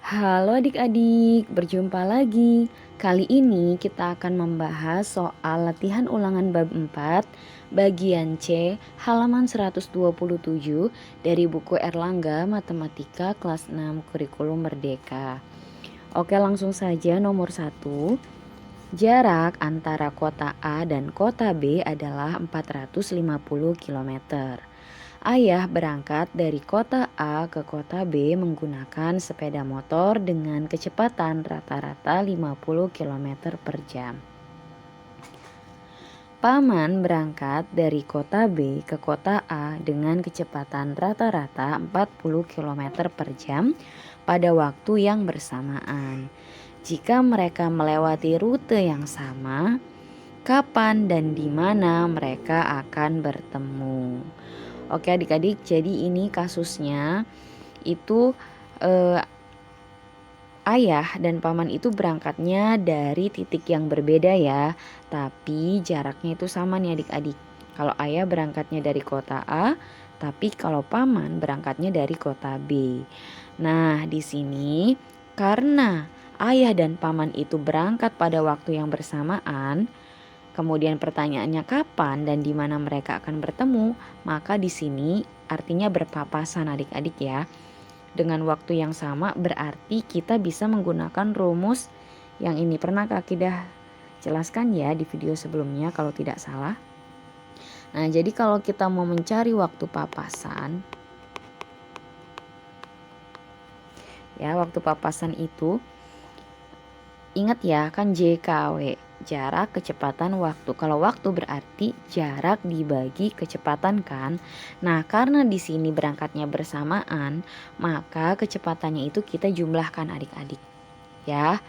Halo adik-adik, berjumpa lagi. Kali ini kita akan membahas soal latihan ulangan bab 4, bagian C, halaman 127 dari buku Erlangga Matematika kelas 6 Kurikulum Merdeka. Oke, langsung saja nomor 1. Jarak antara kota A dan kota B adalah 450 km. Ayah berangkat dari kota A ke kota B menggunakan sepeda motor dengan kecepatan rata-rata 50 km per jam. Paman berangkat dari kota B ke kota A dengan kecepatan rata-rata 40 km per jam pada waktu yang bersamaan. Jika mereka melewati rute yang sama, kapan dan di mana mereka akan bertemu? Oke adik-adik, jadi ini kasusnya itu ayah dan paman itu berangkatnya dari titik yang berbeda ya, tapi jaraknya itu sama nih adik-adik. Kalau ayah berangkatnya dari kota A, tapi kalau paman berangkatnya dari kota B. Nah, di sini karena ayah dan paman itu berangkat pada waktu yang bersamaan, kemudian pertanyaannya kapan dan di mana mereka akan bertemu, maka di sini artinya berpapasan adik-adik ya. Dengan waktu yang sama berarti kita bisa menggunakan rumus yang ini pernah Kak Kidah jelaskan ya di video sebelumnya kalau tidak salah. Nah, jadi kalau kita mau mencari waktu papasan, ya waktu papasan itu ingat ya kan JKW, jarak kecepatan waktu. Kalau waktu berarti jarak dibagi kecepatan kan. Nah, karena di sini berangkatnya bersamaan, maka kecepatannya itu kita jumlahkan adik-adik. Ya,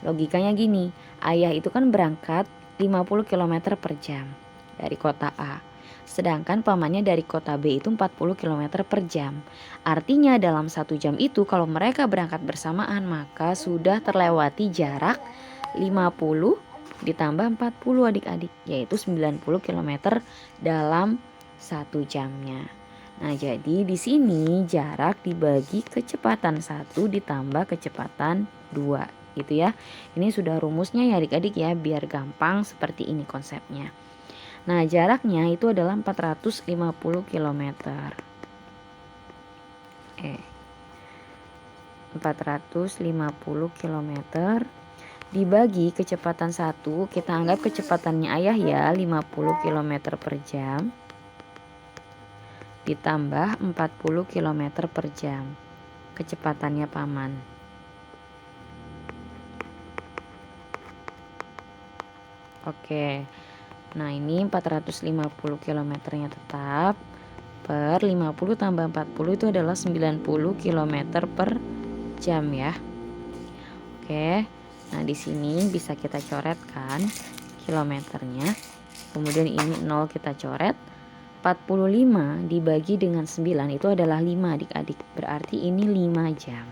logikanya gini, ayah itu kan berangkat 50 km per jam dari kota A. Sedangkan pamannya dari kota B itu 40 km per jam. Artinya dalam 1 jam itu kalau mereka berangkat bersamaan maka sudah terlewati jarak 50 ditambah 40 adik-adik, yaitu 90 km dalam 1 jamnya. Nah, jadi di sini jarak dibagi kecepatan 1 ditambah kecepatan 2 gitu ya. Ini sudah rumusnya ya adik-adik ya, biar gampang seperti ini konsepnya. Nah, jaraknya itu adalah 450 km. 450 km dibagi kecepatan 1, kita anggap kecepatannya ayah ya 50 km per jam ditambah 40 km per jam kecepatannya paman. Oke, nah ini 450 km-nya tetap per 50 tambah 40 itu adalah 90 km per jam ya. Oke, nah di sini bisa kita coretkan kilometernya. Kemudian ini 0 kita coret. 45 dibagi dengan 9 itu adalah 5 adik-adik. Berarti ini 5 jam.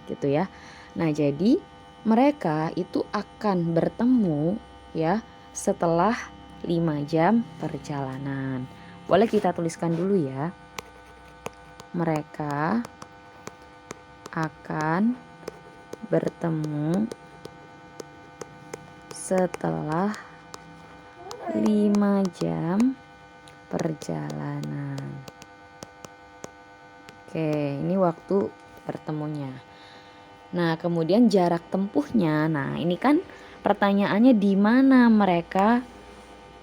Gitu ya. Nah, jadi mereka itu akan bertemu ya setelah 5 jam perjalanan. Boleh kita tuliskan dulu ya. Mereka akan bertemu setelah 5 jam perjalanan. Oke, ini waktu bertemunya. Nah, kemudian jarak tempuhnya. Nah, ini kan pertanyaannya di mana mereka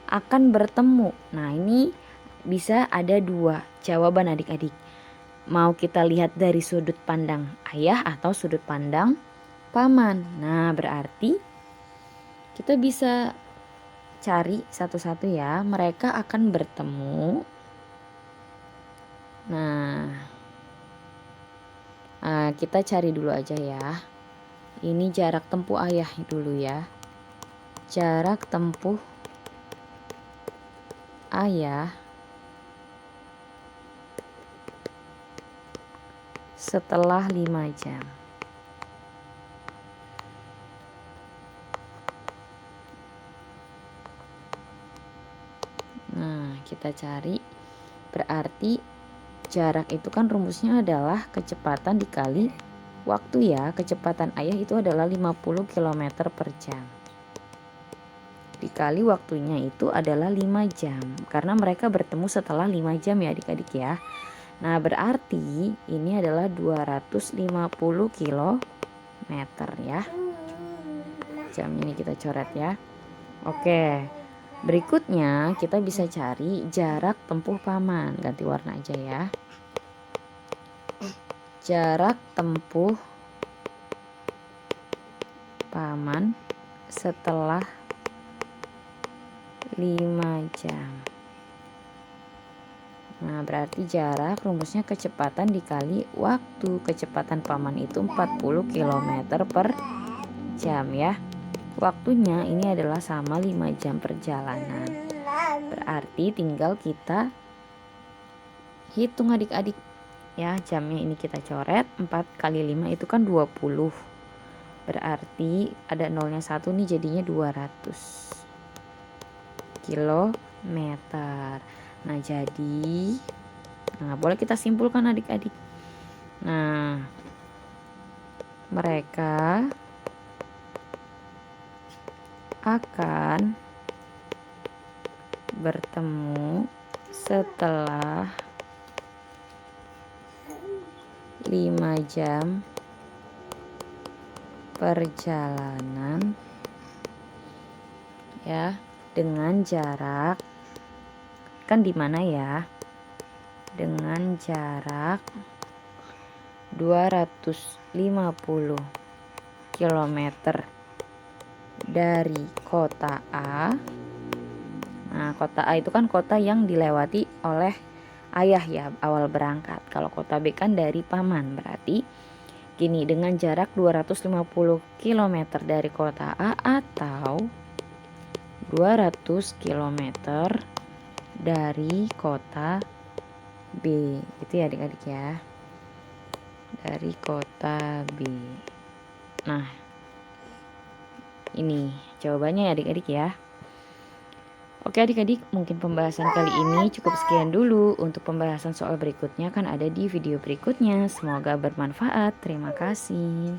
akan bertemu. Nah, ini bisa ada 2 jawaban adik-adik. Mau kita lihat dari sudut pandang ayah atau sudut pandang paman. Nah, berarti kita bisa cari satu-satu ya. Mereka akan bertemu. Nah, kita cari dulu aja ya. Ini jarak tempuh ayah dulu ya. Jarak tempuh ayah setelah 5 jam. Nah, kita cari. Berarti jarak itu kan rumusnya adalah kecepatan dikali waktu ya, kecepatan ayah itu adalah 50 km per jam. Dikali waktunya itu adalah 5 jam. Karena mereka bertemu setelah 5 jam ya adik-adik ya. Nah berarti ini adalah 250 km ya. Jam ini kita coret ya. Oke. Berikutnya kita bisa cari jarak tempuh paman. Ganti warna aja ya. Jarak tempuh paman setelah 5 jam. Nah berarti jarak rumusnya kecepatan dikali waktu. Kecepatan paman itu 40 km per jam ya. Waktunya ini adalah sama 5 jam perjalanan. Berarti tinggal kita hitung adik-adik ya. Jamnya ini kita coret, 4 kali 5 itu kan 20. Berarti ada nolnya 1 nih, jadinya 200 kilometer. Nah jadi boleh kita simpulkan adik-adik. Nah mereka akan bertemu setelah 5 jam perjalanan ya, dengan jarak kan di mana ya? Dengan jarak 250 km dari kota A. Nah, kota A itu kan kota yang dilewati oleh ayah ya awal berangkat. Kalau kota B kan dari paman. Berarti gini, dengan jarak 250 km dari kota A atau 200 km dari kota B. Itu ya adik-adik ya. Dari kota B. Nah, ini jawabannya ya adik-adik ya. Oke adik-adik, mungkin pembahasan kali ini cukup sekian dulu. Untuk pembahasan soal berikutnya kan ada di video berikutnya. Semoga bermanfaat. Terima kasih.